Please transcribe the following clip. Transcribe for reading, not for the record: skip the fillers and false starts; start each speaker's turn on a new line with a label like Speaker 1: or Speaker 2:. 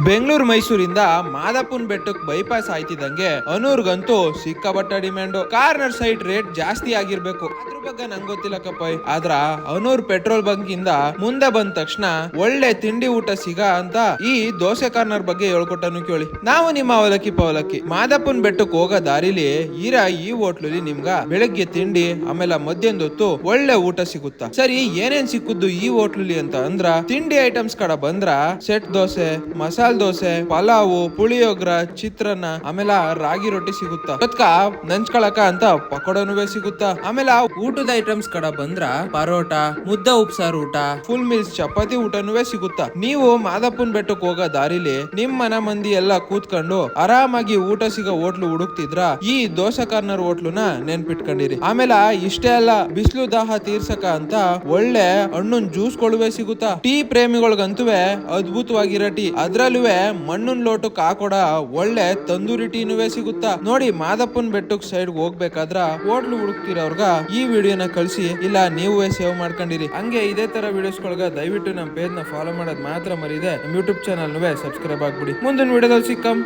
Speaker 1: ಬೆಂಗಳೂರು ಮೈಸೂರಿಂದ ಮಾದಪ್ಪನ ಬೆಟ್ಟಕ್ಕೆ ಬೈಪಾಸ್ ಆಯ್ತಿದಂಗೆ ಅನೂರ್ಗಂತೂ ಸಿಕ್ಕಾಬಟ್ಟ ಡಿಮ್ಯಾಂಡು. ಕಾರ್ನರ್ ಸೈಟ್ ರೇಟ್ ಜಾಸ್ತಿ ಆಗಿರ್ಬೇಕು, ಅದ್ರ ಬಗ್ಗೆ ನಂಗೆ ಗೊತ್ತಿಲ್ಲ ಕಪ್ಪ. ಆದ್ರ ಅನೂರ್ ಪೆಟ್ರೋಲ್ ಬಂಕ್ ಇಂದ ಮುಂದೆ ಬಂದ ತಕ್ಷಣ ಒಳ್ಳೆ ತಿಂಡಿ ಊಟ ಸಿಗ ಅಂತ ಈ ದೋಸೆ ಕಾರ್ನರ್ ಬಗ್ಗೆ ಹೇಳ್ಕೊಟ್ಟನು ಕೇಳಿ. ನಾವು ನಿಮ್ಮ ಅವಲಕ್ಕಿ ಪವಲಕ್ಕಿ ಮಾದಪ್ಪನ ಬೆಟ್ಟಕ್ಕೆ ಹೋಗೋ ದಾರಿಲಿ ಈ ಹೋಟ್ಲಲ್ಲಿ ನಿಮ್ಗ ಬೆಳಗ್ಗೆ ತಿಂಡಿ ಆಮೇಲೆ ಮಧ್ಯಾಹ್ನದ ಹೊತ್ತು ಒಳ್ಳೆ ಊಟ ಸಿಗುತ್ತಾ. ಸರಿ, ಏನೇನ್ ಸಿಕ್ಕುದು ಈ ಹೋಟ್ಲಲ್ಲಿ ಅಂತ ಅಂದ್ರ, ತಿಂಡಿ ಐಟಮ್ಸ್ ಕಡೆ ಬಂದ್ರ ಸೆಟ್ ದೋಸೆ, ಮಸಾಲ ದೋಸೆ, ಪಲಾವು, ಪುಳಿಯೋಗ್ರ, ಚಿತ್ರಾನ್ನ, ಆಮೇಲೆ ರಾಗಿ ರೊಟ್ಟಿ ಸಿಗುತ್ತಾ. ನಂಚ್ಕೊಳಕ ಅಂತ ಪಕೋಡನುವೆ ಸಿಗುತ್ತಾ. ಆಮೇಲೆ ಊಟದ ಐಟಮ್ಸ್ ಕಡೆ ಬಂದ್ರ ಪರೋಟ, ಮುದ್ದ ಉಪ್ಸಾರು ಊಟ, ಫುಲ್ ಮೀಲ್ಸ್ ಚಪಾತಿ ಊಟನುವೆ ಸಿಗುತ್ತಾ. ನೀವು ಮಾದಪ್ಪನ ಬೆಟ್ಟಕ್ಕೆ ಹೋಗೋ ದಾರಿಲಿ ನಿಮ್ ಮನ ಮಂದಿ ಎಲ್ಲ ಕೂತ್ಕೊಂಡು ಆರಾಮಾಗಿ ಊಟ ಸಿಗೋ ಹೋಟ್ಲು ಹುಡುಕ್ತಿದ್ರ ಈ ದೋಸೆ ಕಾರ್ನರ್ ಹೋಟ್ಲುನ ನೆನ್ಪಿಟ್ಕೊಂಡಿರಿ. ಆಮೇಲೆ ಇಷ್ಟೇ ಅಲ್ಲ, ಬಿಸಿಲು ದಾಹ ತೀರ್ಸಕ ಅಂತ ಒಳ್ಳೆ ಹಣ್ಣಿನ ಜ್ಯೂಸ್ ಗಳು ಸಿಗುತ್ತಾ. ಟೀ ಪ್ರೇಮಿಗಳಿಗಂತುವೆ ಅದ್ಭುತವಾಗಿರೋ ಟೀ, ಅದ್ರಲ್ಲೂ ಮಣ್ಣಿನ ಲೋಟಕ್ಕೆ ಹಾಕೊಡ ಒಳ್ಳೆ ತಂದೂರಿ ಟೀನುವೆ ಸಿಗುತ್ತಾ. ನೋಡಿ, ಮಾದಪ್ಪನ ಬೆಟ್ಟಕ್ಕೆ ಸೈಡ್ ಹೋಗ್ಬೇಕಾದ್ರ ಹೋಟ್ಲು ಹುಡುಕ್ತಿರೋರ್ಗ ಈ ವಿಡಿಯೋನ ಕಳಿಸಿ, ಇಲ್ಲ ನೀವೇ ಸೇವ್ ಮಾಡ್ಕೊಂಡಿರಿ. ಹಂಗೆ ಇದೇ ತರ ವಿಡಿಯೋಸ್ಗಳ್ಗ ದಯವಿಟ್ಟು ನಮ್ಮ ಪೇಜ್ ನ ಫಾಲೋ ಮಾಡೋದ್ ಮಾತ್ರ ಮರಿದೆ. ನಮ್ಮ ಯೂಟ್ಯೂಬ್ ಚಾನಲ್ ಸಬ್ಸ್ಕ್ರೈಬ್ ಆಗ್ಬಿಡಿ. ಮುಂದಿನ ವಿಡಿಯೋದಲ್ಲಿ ಸಿಕ್ಕಂ.